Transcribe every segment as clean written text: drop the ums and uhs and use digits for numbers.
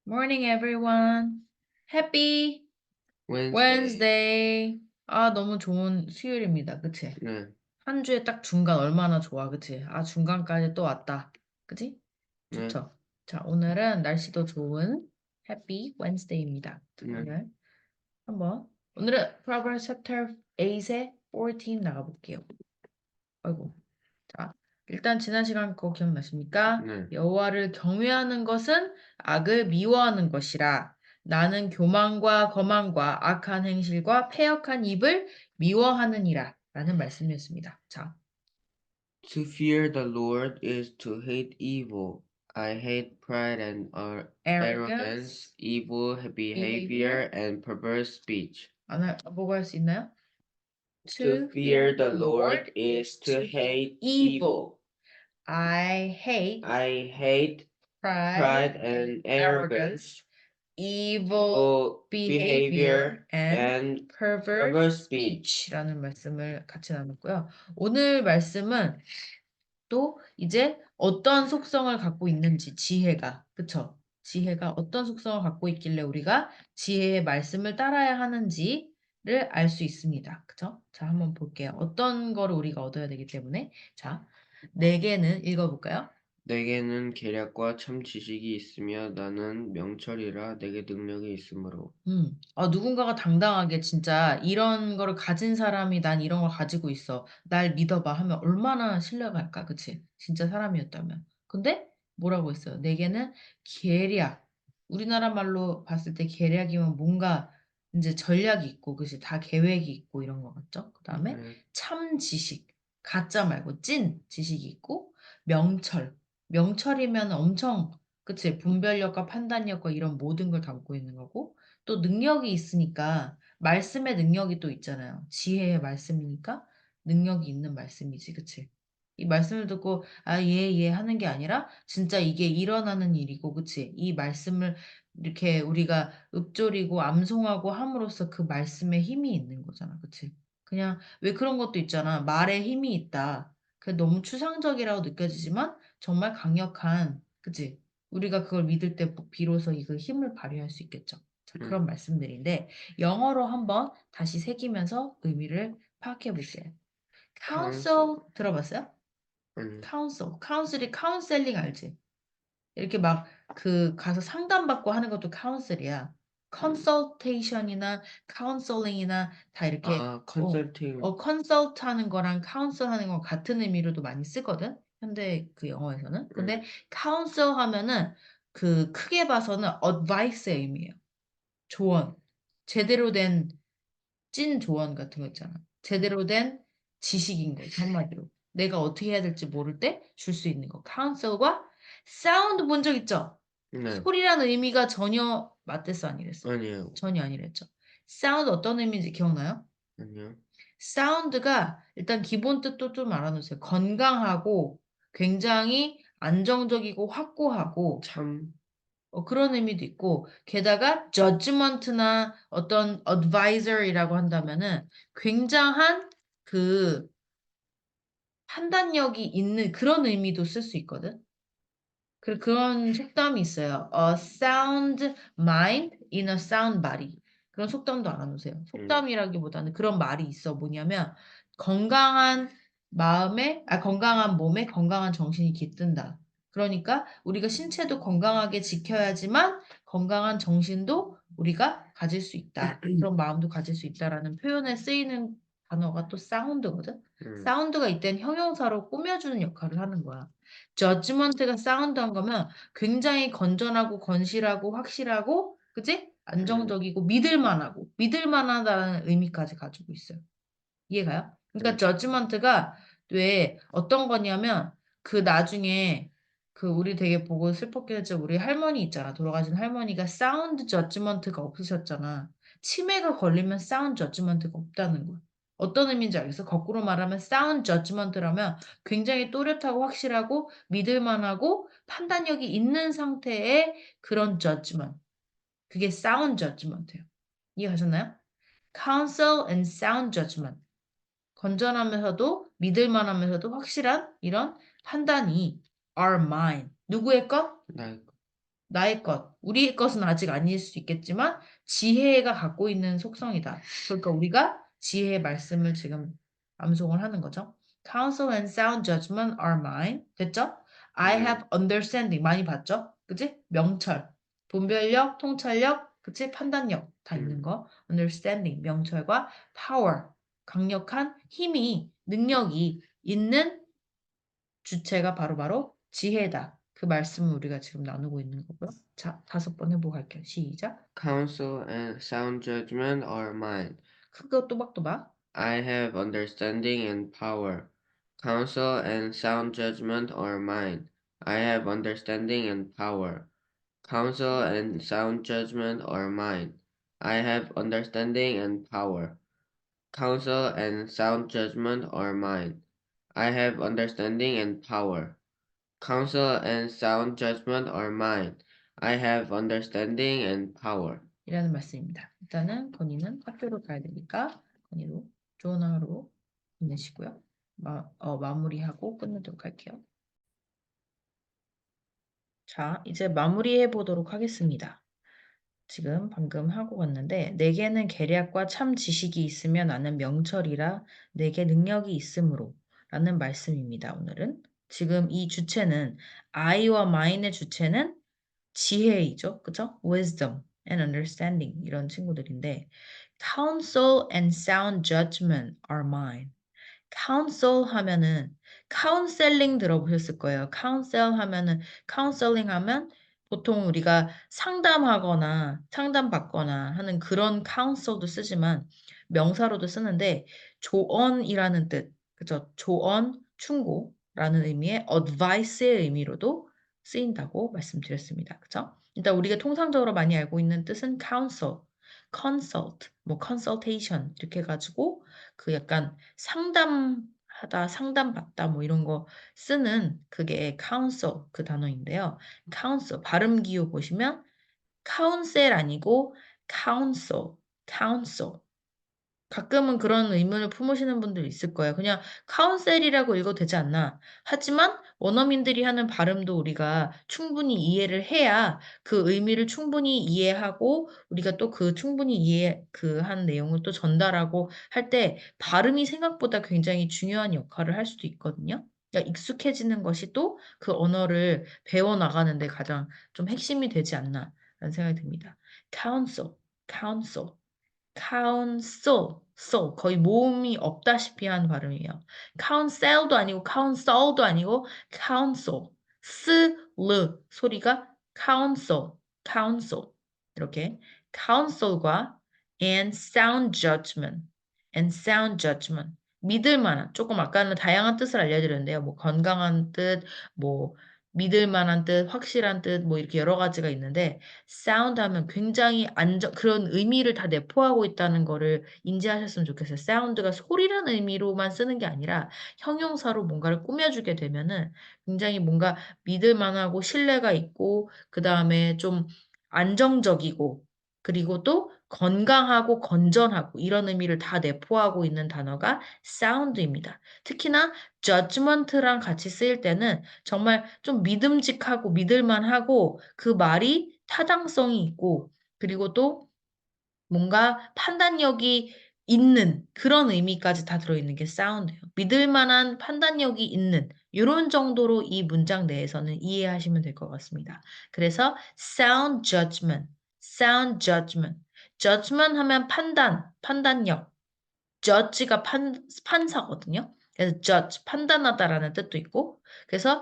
Morning, everyone. Happy Wednesday. 아, 너무 좋은 수요일입니다. 그치? 네, 한 주에 딱 중간 얼마나 좋아. 그치? 아, 중간까지 또 왔다. 그치? 네, 좋죠. 자, 오늘은 날씨도 좋은 Happy Wednesday입니다. 자, 네, 오늘은 Proverbs chapter 8의 14 나가볼게요. 아이고. 자, 일단 지난 시간 거 기억나십니까? 네. 여호와를 경외하는 것은 악을 미워하는 것이라. 나는 교만과 거만과 악한 행실과 패역한 입을 미워하느니라. 라는 말씀이었습니다. 자, To fear the Lord is to hate evil. I hate pride and arrogance, arrogance, evil behavior, behavior. and perverse speech. 보고 할 수 있나요? To To fear fear the the Lord Lord is is to to hate hate evil. evil. I hate I hate pride, pride and arrogance, arrogance, evil evil behavior, behavior, and and perverse perverse speech. speech라는 말씀을 같이 나눴고요. 오늘 말씀은 또 이제 어떤 속성을 갖고 있는지 지혜가, 그쵸? 지혜가 어떤 속성을 갖고 있길래 우리가 지혜의 말씀을 따라야 하는지를 알 수 있습니다. 그쵸? 자, 한번 볼게요. 어떤 거를 우리가 얻어야 되기 때문에. 자, 네 개는 읽어볼까요? 내게는 계략과 참 지식이 있으며 나는 명철이라 내게 능력이 있으므로. 누군가가 당당하게 진짜 이런 거를 가진 사람이 난 이런 걸 가지고 있어. 날 믿어봐 하면 얼마나 신뢰갈까, 그치? 진짜 사람이었다면. 근데 뭐라고 했어요? 내게는 계략. 우리나라 말로 봤을 때 계략이면 뭔가 이제 전략이 있고, 그치? 다 계획이 있고 이런 거 같죠? 그 다음에 네, 참 지식. 가짜 말고 찐 지식이 있고, 명철. 명철이면 엄청, 그치? 분별력과 판단력과 이런 모든 걸 담고 있는 거고, 또 능력이 있으니까 말씀의 능력이 또 있잖아요. 지혜의 말씀이니까 능력이 있는 말씀이지, 그치? 이 말씀을 듣고 예 하는 게 아니라 진짜 이게 일어나는 일이고, 그치? 이 말씀을 이렇게 우리가 읊조리고 암송하고 함으로써 그 말씀에 힘이 있는 거잖아, 그치? 그냥 왜 그런 것도 있잖아. 말에 힘이 있다. 그게 너무 추상적이라고 느껴지지만 정말 강력한, 그치? 우리가 그걸 믿을 때 비로소 그 힘을 발휘할 수 있겠죠. 자, 네, 그런 말씀들인데 영어로 한번 다시 새기면서 의미를 파악해 볼게요. counsel. counsel 들어봤어요? 아니, counsel이 counseling 알지? 이렇게 막 그 가서 상담받고 하는 것도 counsel이야. consultation이나 counseling이나 다 이렇게 컨설팅. consult 하는 거랑 counsel 하는 거 같은 의미로도 많이 쓰거든. 현대 그 영어에서는. 근데 counsel 하면은 그 크게 봐서는 advice의 의미예요. 조언. 제대로 된 찐 조언 같은 거 있잖아. 제대로 된 지식인 거지, 한마디로. 내가 어떻게 해야 될지 모를 때 줄 수 있는 거. 카운셀과 사운드 본 적 있죠? 네, 소리라는 의미가 전혀 맞댔어, 아니랬어? 아니에요. 전혀 아니랬죠. 사운드 어떤 의미인지 기억나요? 아니요. 사운드가 일단 기본 뜻도 좀 알아놓으세요. 건강하고 굉장히 안정적이고 확고하고 참, 그런 의미도 있고, 게다가 judgment나 어떤 advisor이라고 한다면은 굉장한 그 판단력이 있는 그런 의미도 쓸 수 있거든. 그런 속담이 있어요. A sound mind in a sound body. 그런 속담도 알아놓으세요. 음, 속담이라기보다는 그런 말이 있어. 뭐냐면 건강한 건강한 몸에 건강한 정신이 깃든다. 그러니까 우리가 신체도 건강하게 지켜야지만 건강한 정신도 우리가 가질 수 있다. 그런 마음도 가질 수 있다라는 표현에 쓰이는 단어가 또 사운드거든. 음, 사운드가 이땐 형용사로 꾸며주는 역할을 하는 거야. 저지먼트가 사운드한 거면 굉장히 건전하고 건실하고 확실하고, 그치? 음, 안정적이고 믿을만하다는 의미까지 가지고 있어요. 이해가요? 그러니까 음, 저지먼트가 왜 어떤 거냐면 그 나중에 그 우리 되게 보고 슬펐긴 했죠. 우리 할머니 있잖아. 돌아가신 할머니가 사운드 저지먼트가 없으셨잖아. 치매가 걸리면 사운드 저지먼트가 없다는 거야. 어떤 의미인지 알겠어? 거꾸로 말하면 사운드 저지먼트라면 굉장히 또렷하고 확실하고 믿을만하고 판단력이 있는 상태의 그런 저지먼트. 그게 사운드 저지먼트예요. 이해하셨나요? Counsel and sound judgment. 건전하면서도 믿을만하면서도 확실한 이런 판단이 are mine. 누구의 것? 나, 나의 것, 우리의 것은 아직 아닐 수 있겠지만 지혜가 갖고 있는 속성이다. 그러니까 우리가 지혜의 말씀을 지금 암송을 하는 거죠. Counsel and sound judgment are mine. 됐죠? I 네. have understanding. 많이 봤죠? 그치? 명철, 분별력, 통찰력, 그치? 판단력 다 있는 거. understanding, 명철과 power, 강력한 힘이, 능력이 있는 주체가 바로바로 지혜다. 그 말씀을 우리가 지금 나누고 있는 거고요. 자, 5번 해보고 갈게요. 시작. Counsel and sound judgment are mine. 크고 또박또박. I have understanding and power. Counsel and sound judgment are mine. I have understanding and power. Counsel and sound judgment are mine. I have understanding and power. Counsel and sound judgment are mine. I have understanding and power. Counsel and sound judgment are mine. I have understanding and power. 이라는 말씀입니다. 일단은 건이는 학교로 가야 되니까 건이로 좋은 하루 보내시고요. 마무리하고 끝내도록 할게요. 자, 이제 마무리해 보도록 하겠습니다. 지금 방금 하고 갔는데 내게는 계략과 참 지식이 있으면 나는 명철이라 내게 능력이 있으므로 라는 말씀입니다. 오늘은 지금 이 주체는 I와 mine의 주체는 지혜이죠. 그죠? Wisdom and understanding 이런 친구들인데 counsel and sound judgment are mine. counsel 하면은 counseling 들어보셨을 거예요. counsel 하면은 counseling 하면 보통 우리가 상담하거나 상담받거나 하는 그런 counsel도 쓰지만 명사로도 쓰는데 조언이라는 뜻, 그죠? 조언, 충고라는 의미의 advice의 의미로도 쓰인다고 말씀드렸습니다. 그죠? 일단 우리가 통상적으로 많이 알고 있는 뜻은 counsel, consult, 뭐 consultation 이렇게 해가지고 그 약간 상담하다, 상담받다 뭐 이런 거 쓰는 그게 counsel 그 단어인데요. counsel 발음 기호 보시면 counsel 아니고 counsel, counsel. 가끔은 그런 의문을 품으시는 분들 있을 거예요. 그냥 카운셀이라고 읽어도 되지 않나. 하지만 원어민들이 하는 발음도 우리가 충분히 이해를 해야 그 의미를 충분히 이해하고 우리가 또 그 충분히 한 내용을 또 전달하고 할 때 발음이 생각보다 굉장히 중요한 역할을 할 수도 있거든요. 그러니까 익숙해지는 것이 또 그 언어를 배워나가는데 가장 좀 핵심이 되지 않나 라는 생각이 듭니다. counsel, counsel. counsel, so 거의 모음이 없다시피 한 발음이에요. counsel도 아니고 counsel도 아니고 counsel, 스, 르 소리가 counsel, counsel 이렇게 counsel과 and sound judgment, and sound judgment 믿을 만한 조금 아까는 다양한 뜻을 알려드렸는데요. 뭐 건강한 뜻, 뭐 믿을 만한 뜻, 확실한 뜻, 뭐 이렇게 여러 가지가 있는데 사운드 하면 굉장히 그런 의미를 다 내포하고 있다는 거를 인지하셨으면 좋겠어요. 사운드가 소리라는 의미로만 쓰는 게 아니라 형용사로 뭔가를 꾸며주게 되면은 굉장히 뭔가 믿을 만하고 신뢰가 있고, 그 다음에 좀 안정적이고, 그리고 또 건강하고 건전하고 이런 의미를 다 내포하고 있는 단어가 사운드입니다. 특히나 judgment랑 같이 쓰일 때는 정말 좀 믿음직하고 믿을만하고 그 말이 타당성이 있고 그리고 또 뭔가 판단력이 있는 그런 의미까지 다 들어있는 게 사운드예요. 믿을 만한 판단력이 있는 이런 정도로 이 문장 내에서는 이해하시면 될 것 같습니다. 그래서 sound judgment, sound judgment. judgment 하면 판단력. judge가 판사거든요. 그래서 judge, 판단하다라는 뜻도 있고, 그래서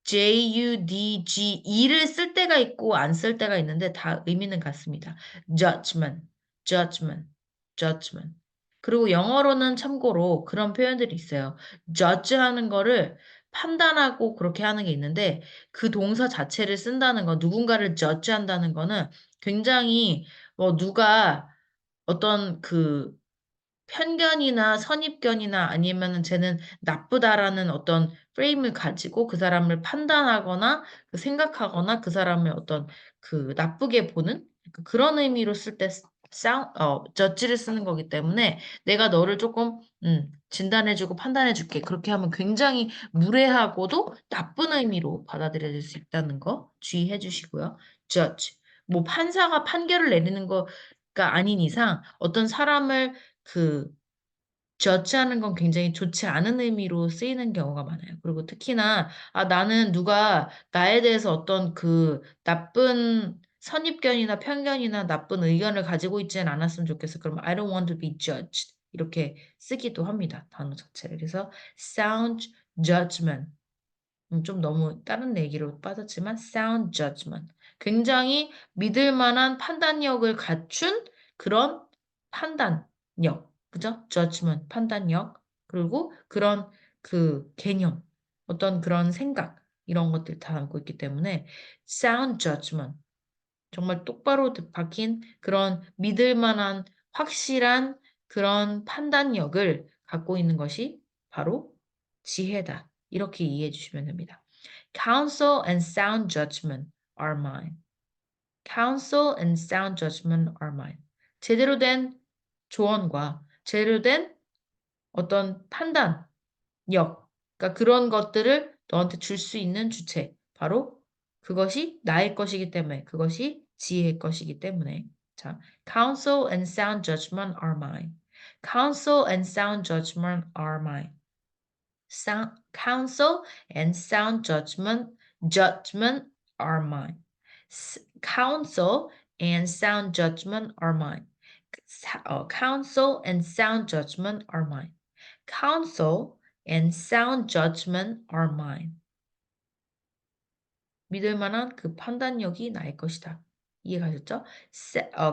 judge, e를 쓸 때가 있고 안 쓸 때가 있는데 다 의미는 같습니다. judgment, judgment, judgment. 그리고 영어로는 참고로 그런 표현들이 있어요. judge 하는 거를 판단하고 그렇게 하는 게 있는데 그 동사 자체를 쓴다는 거, 누군가를 judge 한다는 거는 굉장히 누가 어떤 그 편견이나 선입견이나 아니면은 쟤는 나쁘다라는 어떤 프레임을 가지고 그 사람을 판단하거나 생각하거나 그 사람을 어떤 그 나쁘게 보는 약간 그런 의미로 쓸 때 judge를 쓰는 거기 때문에 내가 너를 조금 진단해주고 판단해줄게. 그렇게 하면 굉장히 무례하고도 나쁜 의미로 받아들여질 수 있다는 거 주의해 주시고요. judge. 뭐 판사가 판결을 내리는 거가 아닌 이상 어떤 사람을 그 judge하는 건 굉장히 좋지 않은 의미로 쓰이는 경우가 많아요. 그리고 특히나 나는 누가 나에 대해서 어떤 그 나쁜 선입견이나 편견이나 나쁜 의견을 가지고 있지는 않았으면 좋겠어. 그럼 I don't want to be judged. 이렇게 쓰기도 합니다. 단어 자체를. 그래서 sound judgment. 좀 너무 다른 얘기로 빠졌지만 sound judgment. 굉장히 믿을 만한 판단력을 갖춘 그런 판단력. 그죠? judgment, 판단력. 그리고 그런 그 개념, 어떤 그런 생각, 이런 것들 다 담고 있기 때문에 sound judgment. 정말 똑바로 박힌 그런 믿을 만한 확실한 그런 판단력을 갖고 있는 것이 바로 지혜다. 이렇게 이해해 주시면 됩니다. Counsel and sound judgment are mine. Counsel and sound judgment are mine. 제대로 된 조언과 제대로 된 어떤 판단력, 그러니까 그런 것들을 너한테 줄 수 있는 주체. 바로 그것이 나의 것이기 때문에, 그것이 지혜의 것이기 때문에. 자, counsel and sound judgment are mine. Counsel and sound judgment are mine. Counsel and sound judgment are mine. Counsel and sound judgment are mine. Counsel and sound judgment are mine. Counsel and sound judgment are mine. 믿을 만한 그 판단력이 나의 것이다. 이해가셨죠?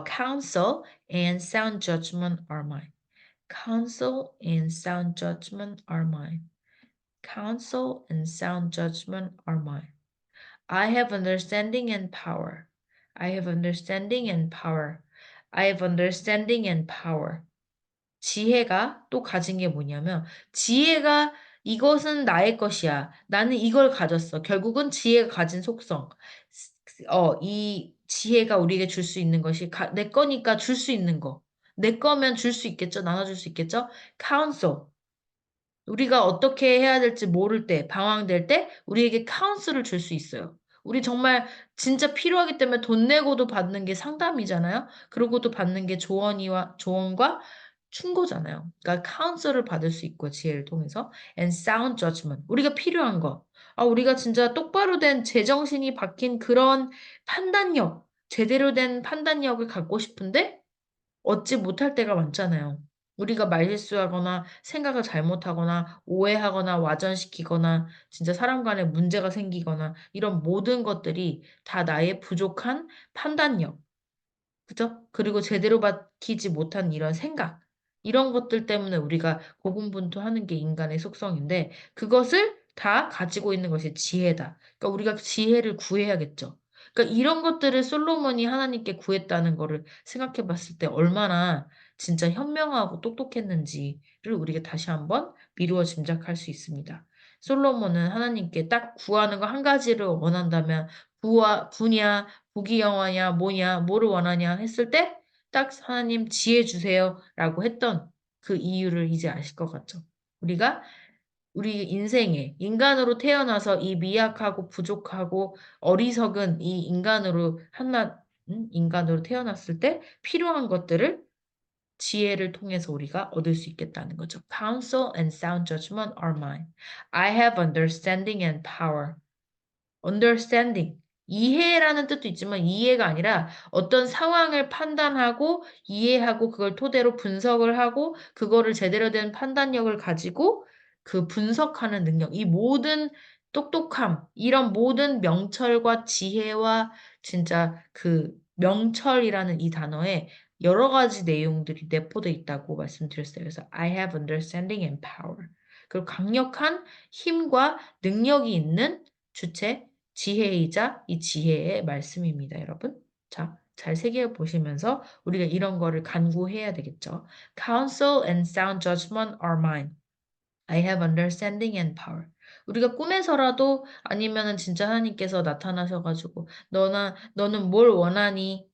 Counsel and sound judgment are mine. Counsel and sound judgment are mine. Counsel and sound judgment are mine. I have understanding and power. I have understanding and power. I have understanding and power. 지혜가 또 가진 게 뭐냐면, 지혜가 이것은 나의 것이야. 나는 이걸 가졌어. 결국은 지혜가 가진 속성. 이 지혜가 우리에게 줄 수 있는 것이 내 거니까 줄 수 있는 거. 내 거면 줄 수 있겠죠? 나눠줄 수 있겠죠? counsel. 우리가 어떻게 해야 될지 모를 때, 방황될 때 우리에게 카운슬을 줄 수 있어요. 우리 정말 진짜 필요하기 때문에 돈 내고도 받는 게 상담이잖아요. 그러고도 받는 게 조언과 충고잖아요. 그러니까 카운슬을 받을 수 있고 지혜를 통해서 and sound judgment. 우리가 필요한 거. 우리가 진짜 똑바로 된 제정신이 박힌 그런 판단력, 제대로 된 판단력을 갖고 싶은데 얻지 못할 때가 많잖아요. 우리가 말실수하거나 생각을 잘못하거나 오해하거나 와전시키거나 진짜 사람 간에 문제가 생기거나 이런 모든 것들이 다 나의 부족한 판단력, 그죠? 그리고 제대로 박히지 못한 이런 생각, 이런 것들 때문에 우리가 고군분투하는 게 인간의 속성인데 그것을 다 가지고 있는 것이 지혜다. 그러니까 우리가 지혜를 구해야겠죠. 그러니까 이런 것들을 솔로몬이 하나님께 구했다는 거를 생각해 봤을 때 얼마나 진짜 현명하고 똑똑했는지를 우리가 다시 한번 미루어 짐작할 수 있습니다. 솔로몬은 하나님께 딱 구하는 거 한 가지를 원한다면 부냐, 부귀영화냐, 뭐냐, 뭐를 원하냐 했을 때 딱 하나님 지혜 주세요라고 했던 그 이유를 이제 아실 것 같죠. 우리 인생에 인간으로 태어나서 이 미약하고 부족하고 어리석은 이 인간으로 태어났을 때 필요한 것들을 지혜를 통해서 우리가 얻을 수 있겠다는 거죠. Counsel and sound judgment are mine. I have understanding and power. understanding. 이해라는 뜻도 있지만 이해가 아니라 어떤 상황을 판단하고 이해하고 그걸 토대로 분석을 하고 그거를 제대로 된 판단력을 가지고 그 분석하는 능력, 이 모든 똑똑함, 이런 모든 명철과 지혜와 진짜 그 명철이라는 이 단어에 여러 가지 내용들이 내포되어 있다고 말씀드렸어요. 그래서 I have understanding and power. 그리고 강력한 힘과 능력이 있는 주체, 지혜이자 이 지혜의 말씀입니다, 여러분. 자, 잘 새겨보시면서 우리가 이런 거를 간구해야 되겠죠. Counsel and sound judgment are mine. I have understanding and power. 우리가 꿈에서라도 아니면은 진짜 하나님께서 나타나셔가지고 너는 뭘 원하니?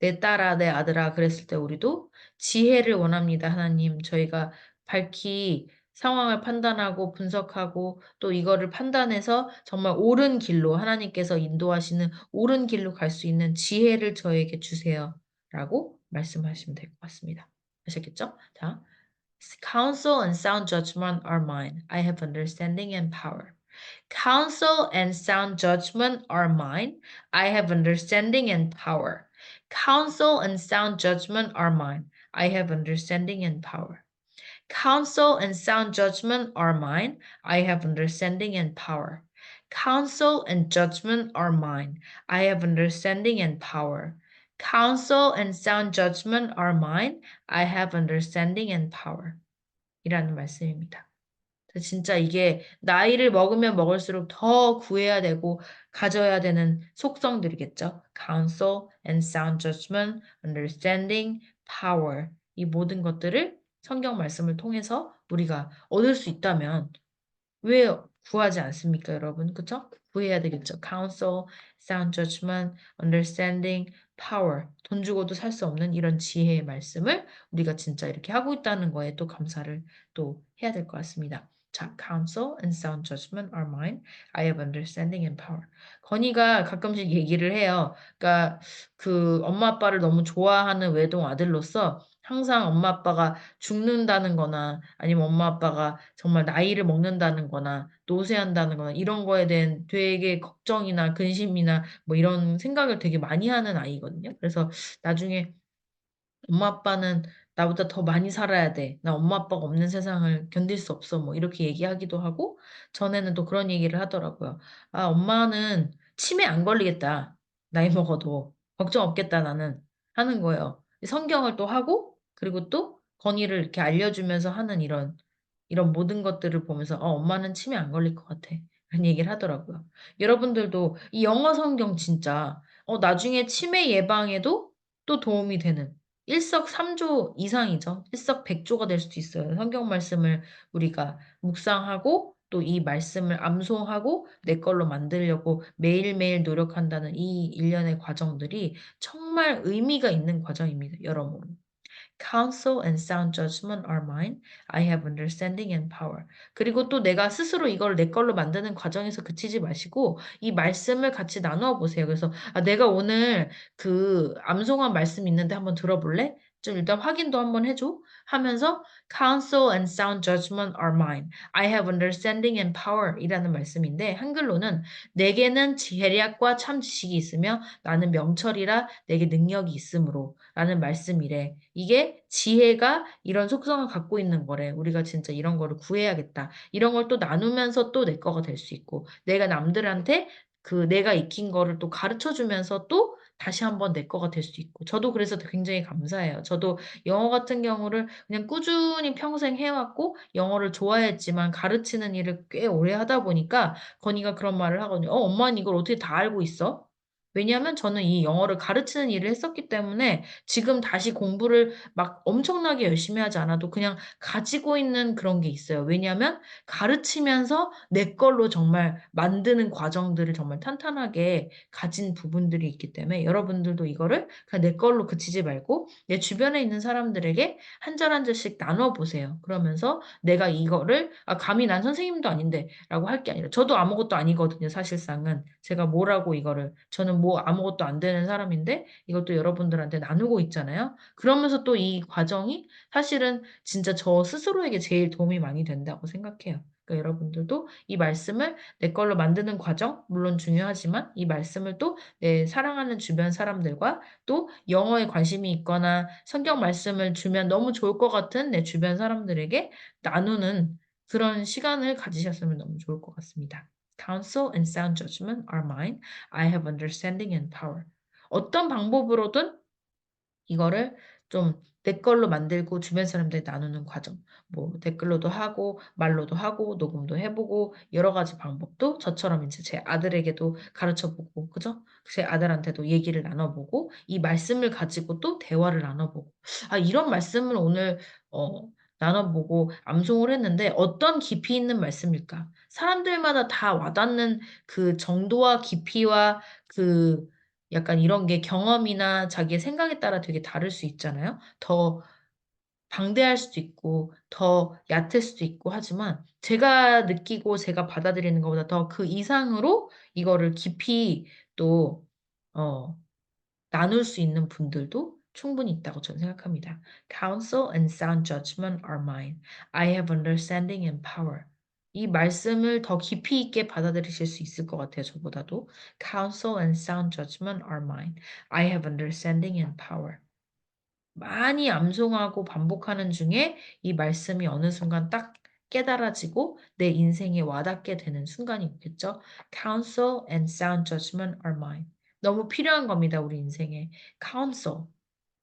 내 딸아, 내 아들아 그랬을 때 우리도 지혜를 원합니다. 하나님, 저희가 밝히 상황을 판단하고 분석하고 또 이거를 판단해서 정말 옳은 길로 하나님께서 인도하시는 옳은 길로 갈 수 있는 지혜를 저에게 주세요. 라고 말씀하시면 될 것 같습니다. 아셨겠죠? 자, counsel and sound judgment are mine. I have understanding and power. Counsel and sound judgment are mine. I have understanding and power. Counsel and sound judgment are mine. I have understanding and power. Counsel and sound judgment are mine. I have understanding and power. Counsel and judgment are mine. I have understanding and power. Counsel and sound judgment are mine. I have understanding and power. 이라는 말씀입니다. 진짜 이게 나이를 먹으면 먹을수록 더 구해야 되고 가져야 되는 속성들이겠죠. Counsel and sound judgment, understanding, power. 이 모든 것들을 성경 말씀을 통해서 우리가 얻을 수 있다면 왜 구하지 않습니까, 여러분? 그쵸? 구해야 되겠죠. Counsel, sound judgment, understanding, power. 돈 주고도 살 수 없는 이런 지혜의 말씀을 우리가 진짜 이렇게 하고 있다는 거에 또 감사를 또 해야 될 것 같습니다. 자, counsel and sound judgment are mine. I have understanding and power. 건이가 가끔씩 얘기를 해요. 그러니까 그 엄마 아빠를 너무 좋아하는 외동 아들로서 항상 엄마 아빠가 죽는다는 거나 아니면 엄마 아빠가 정말 나이를 먹는다는 거나 노쇠한다는 거나 이런 거에 대한 되게 걱정이나 근심이나 뭐 이런 생각을 되게 많이 하는 아이거든요. 그래서 나중에 엄마 아빠는 나보다 더 많이 살아야 돼. 나 엄마 아빠가 없는 세상을 견딜 수 없어. 뭐 이렇게 얘기하기도 하고 전에는 또 그런 얘기를 하더라고요. 아, 엄마는 치매 안 걸리겠다. 나이 먹어도 걱정 없겠다 나는 하는 거예요. 성경을 또 하고 그리고 또 건의를 이렇게 알려주면서 하는 이런 모든 것들을 보면서 엄마는 치매 안 걸릴 것 같아. 그런 얘기를 하더라고요. 여러분들도 이 영어 성경 진짜 나중에 치매 예방에도 또 도움이 되는 일석삼조 이상이죠. 일석백조가 될 수도 있어요. 성경 말씀을 우리가 묵상하고 또 이 말씀을 암송하고 내 걸로 만들려고 매일매일 노력한다는 이 일련의 과정들이 정말 의미가 있는 과정입니다. 여러분. Counsel and sound judgment are mine. I have understanding and power. 그리고 또 내가 스스로 이걸 내 걸로 만드는 과정에서 그치지 마시고 이 말씀을 같이 나누어 보세요. 그래서 내가 오늘 그 암송한 말씀 있는데 한번 들어볼래? 좀 일단 확인도 한번 해줘. 하면서 Counsel and sound judgment are mine. I have understanding and power 이라는 말씀인데 한글로는 내게는 지혜력과 참 지식이 있으며 나는 명철이라 내게 능력이 있으므로 라는 말씀이래. 이게 지혜가 이런 속성을 갖고 있는 거래. 우리가 진짜 이런 거를 구해야겠다. 이런 걸 또 나누면서 또 내 거가 될 수 있고, 내가 남들한테 그 내가 익힌 거를 또 가르쳐 주면서 또 다시 한번 내 거가 될 수 있고. 저도 그래서 굉장히 감사해요. 저도 영어 같은 경우를 그냥 꾸준히 평생 해왔고, 영어를 좋아했지만 가르치는 일을 꽤 오래 하다 보니까 건이가 그런 말을 하거든요. 엄마는 이걸 어떻게 다 알고 있어? 왜냐하면 저는 이 영어를 가르치는 일을 했었기 때문에 지금 다시 공부를 막 엄청나게 열심히 하지 않아도 그냥 가지고 있는 그런 게 있어요. 왜냐하면 가르치면서 내 걸로 정말 만드는 과정들을 정말 탄탄하게 가진 부분들이 있기 때문에 여러분들도 이거를 그냥 내 걸로 그치지 말고 내 주변에 있는 사람들에게 한 절 한 절씩 나눠 보세요. 그러면서 내가 이거를 감히 난 선생님도 아닌데 라고 할 게 아니라 저도 아무것도 아니거든요. 사실상은 제가 뭐라고 이거를 저는 뭐 아무것도 안 되는 사람인데 이것도 여러분들한테 나누고 있잖아요. 그러면서 또 이 과정이 사실은 진짜 저 스스로에게 제일 도움이 많이 된다고 생각해요. 그러니까 여러분들도 이 말씀을 내 걸로 만드는 과정, 물론 중요하지만 이 말씀을 또 내 사랑하는 주변 사람들과 또 영어에 관심이 있거나 성경 말씀을 주면 너무 좋을 것 같은 내 주변 사람들에게 나누는 그런 시간을 가지셨으면 너무 좋을 것 같습니다. Counsel and sound judgment are mine. I have understanding and power. 어떤 방법으로든 이거를 좀 내 걸로 만들고 주변 사람들이 나누는 과정. 뭐 댓글로도 하고 말로도 하고 녹음도 해보고 여러 가지 방법도 저처럼 이제 제 아들에게도 가르쳐보고 그죠? 제 아들한테도 얘기를 나눠보고 이 말씀을 가지고 또 대화를 나눠보고 이런 말씀을 오늘 나눠보고 암송을 했는데 어떤 깊이 있는 말씀일까? 사람들마다 다 와닿는 그 정도와 깊이와 그 약간 이런 게 경험이나 자기의 생각에 따라 되게 다를 수 있잖아요. 더 방대할 수도 있고, 더 얕을 수도 있고 하지만, 제가 느끼고 제가 받아들이는 것보다 더 그 이상으로 이거를 깊이 또, 어, 나눌 수 있는 분들도 충분히 있다고 저는 생각합니다. Counsel and sound judgment are mine. I have understanding and power. 이 말씀을 더 깊이 있게 받아들이실 수 있을 것 같아요, 저보다도. Counsel and sound judgment are mine. I have understanding and power. 많이 암송하고 반복하는 중에 이 말씀이 어느 순간 딱 깨달아지고 내 인생에 와닿게 되는 순간이 오겠죠. Counsel and sound judgment are mine. 너무 필요한 겁니다, 우리 인생에. Counsel.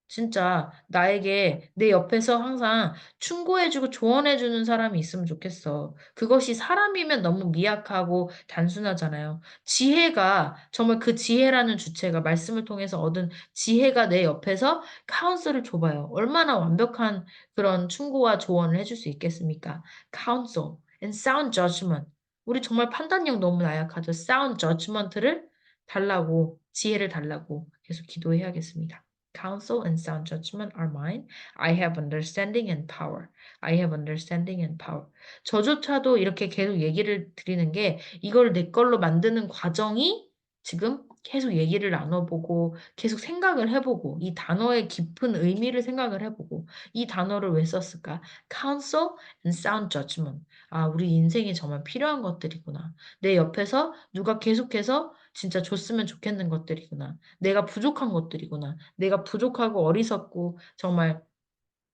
진짜 나에게 내 옆에서 항상 충고해주고 조언해주는 사람이 있으면 좋겠어. 그것이 사람이면 너무 미약하고 단순하잖아요. 지혜가, 정말 그 지혜라는 주체가 말씀을 통해서 얻은 지혜가 내 옆에서 카운슬을 줘봐요. 얼마나 완벽한 그런 충고와 조언을 해줄 수 있겠습니까? Counsel and sound judgment. 우리 정말 판단력 너무 나약하죠. sound judgment를 달라고, 지혜를 달라고 계속 기도해야겠습니다. Counsel and sound judgment are mine. I have understanding and power. I have understanding and power. 저조차도 이렇게 계속 얘기를 드리는 게 이걸 내 걸로 만드는 과정이 지금 계속 얘기를 나눠보고 계속 생각을 해보고 이 단어의 깊은 의미를 생각을 해보고 이 단어를 왜 썼을까? Counsel and sound judgment. 아, 우리 인생에 정말 필요한 것들이구나. 내 옆에서 누가 계속해서 진짜 줬으면 좋겠는 것들이구나. 내가 부족한 것들이구나. 내가 부족하고 어리석고 정말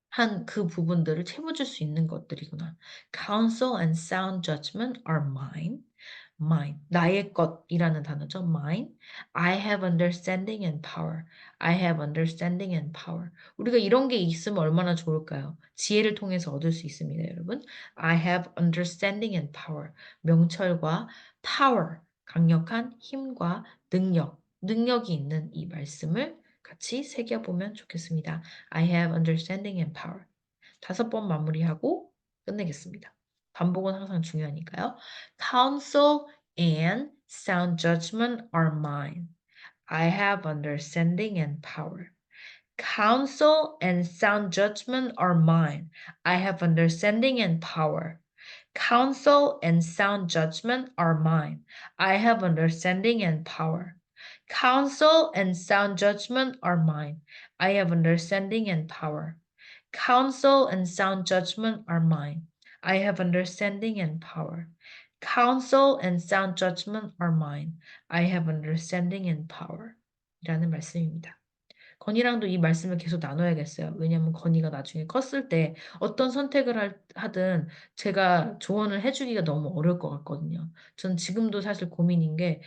한 그 부분들을 채워줄 수 있는 것들이구나. Counsel and sound judgment are mine. mine. 나의 것이라는 단어죠. mine. I have understanding and power. I have understanding and power. 우리가 이런 게 있으면 얼마나 좋을까요? 지혜를 통해서 얻을 수 있습니다, 여러분. I have understanding and power. 명철과 power. 강력한 힘과 능력이 있는 이 말씀을 같이 새겨보면 좋겠습니다. I have understanding and power. 5번 마무리하고 끝내겠습니다. 반복은 항상 중요하니까요. Counsel and sound judgment are mine. I have understanding and power. Counsel and sound judgment are mine. I have understanding and power. Counsel and sound judgment are mine. I have understanding and power. Counsel and sound judgment are mine. I have understanding and power. Counsel and sound judgment are mine. I have understanding and power. Counsel and sound judgment are mine. I have understanding and power. 이라는 말씀입니다. 건이랑도 이 말씀을 계속 나눠야겠어요. 왜냐면 건이가 나중에 컸을 때 어떤 선택을 하든 제가 조언을 해주기가 너무 어려울 것 같거든요. 전 지금도 사실 고민인 게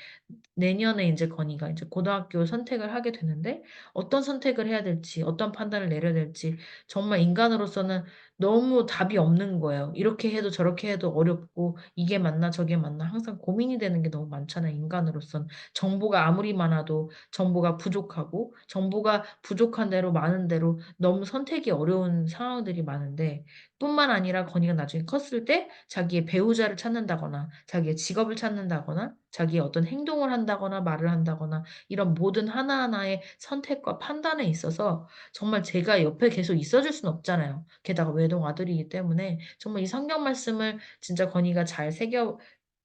내년에 이제 건이가 이제 고등학교 선택을 하게 되는데 어떤 선택을 해야 될지, 어떤 판단을 내려야 될지 정말 인간으로서는 너무 답이 없는 거예요. 이렇게 해도 저렇게 해도 어렵고 이게 맞나 저게 맞나 항상 고민이 되는 게 너무 많잖아요. 인간으로선 정보가 아무리 많아도 정보가 부족하고 정보가 부족한 대로 많은 대로 너무 선택이 어려운 상황들이 많은데 뿐만 아니라 건이가 나중에 컸을 때 자기의 배우자를 찾는다거나 자기의 직업을 찾는다거나 자기의 어떤 행동을 한다거나 말을 한다거나 이런 모든 하나하나의 선택과 판단에 있어서 정말 제가 옆에 계속 있어줄 수는 없잖아요. 게다가 외동 아들이기 때문에 정말 이 성경 말씀을 진짜 건이가 잘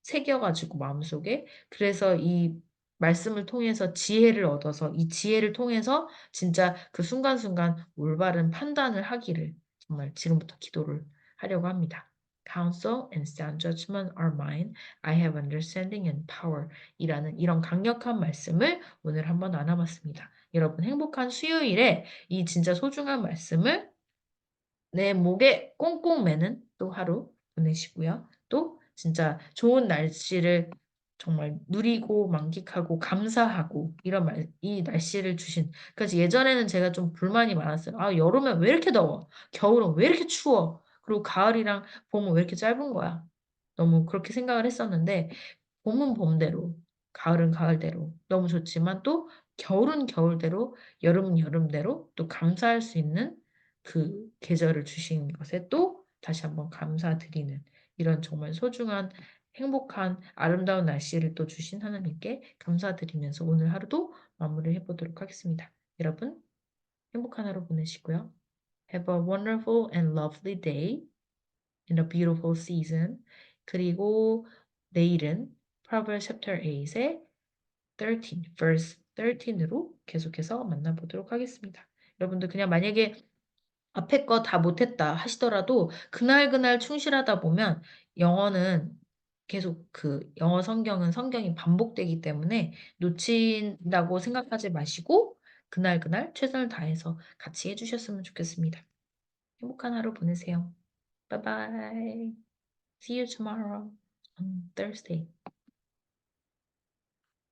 새겨가지고 마음속에 그래서 이 말씀을 통해서 지혜를 얻어서 이 지혜를 통해서 진짜 그 순간순간 올바른 판단을 하기를 정말 지금부터 기도를 하려고 합니다. Counsel and sound judgment are mine. I have understanding and power. 이라는 이런 강력한 말씀을 오늘 한번 나눠봤습니다. 여러분 행복한 수요일에 이 진짜 소중한 말씀을 내 목에 꽁꽁 매는 또 하루 보내시고요. 또 진짜 좋은 날씨를 정말 누리고 만끽하고 감사하고 이 날씨를 주신. 그래서 예전에는 제가 좀 불만이 많았어요. 아, 여름엔 왜 이렇게 더워? 겨울은 왜 이렇게 추워? 그리고 가을이랑 봄은 왜 이렇게 짧은 거야? 너무 그렇게 생각을 했었는데 봄은 봄대로, 가을은 가을대로 너무 좋지만 또 겨울은 겨울대로, 여름은 여름대로 또 감사할 수 있는 그 계절을 주신 것에 또 다시 한번 감사드리는 이런 정말 소중한 행복한 아름다운 날씨를 또 주신 하나님께 감사드리면서 오늘 하루도 마무리해 보도록 하겠습니다. 여러분, 행복한 하루 보내시고요. Have a wonderful and lovely day in a beautiful season. 그리고 내일은 Proverbs chapter 8의 13, verse 13으로 계속해서 만나보도록 하겠습니다. 여러분들 그냥 만약에 앞에 거 다 못했다 하시더라도 그날그날 충실하다 보면 영어는 계속 영어 성경은 성경이 반복되기 때문에 놓친다고 생각하지 마시고 그날그날 최선을 다해서 같이 해주셨으면 좋겠습니다. 행복한 하루 보내세요. Bye bye. See you tomorrow on Thursday.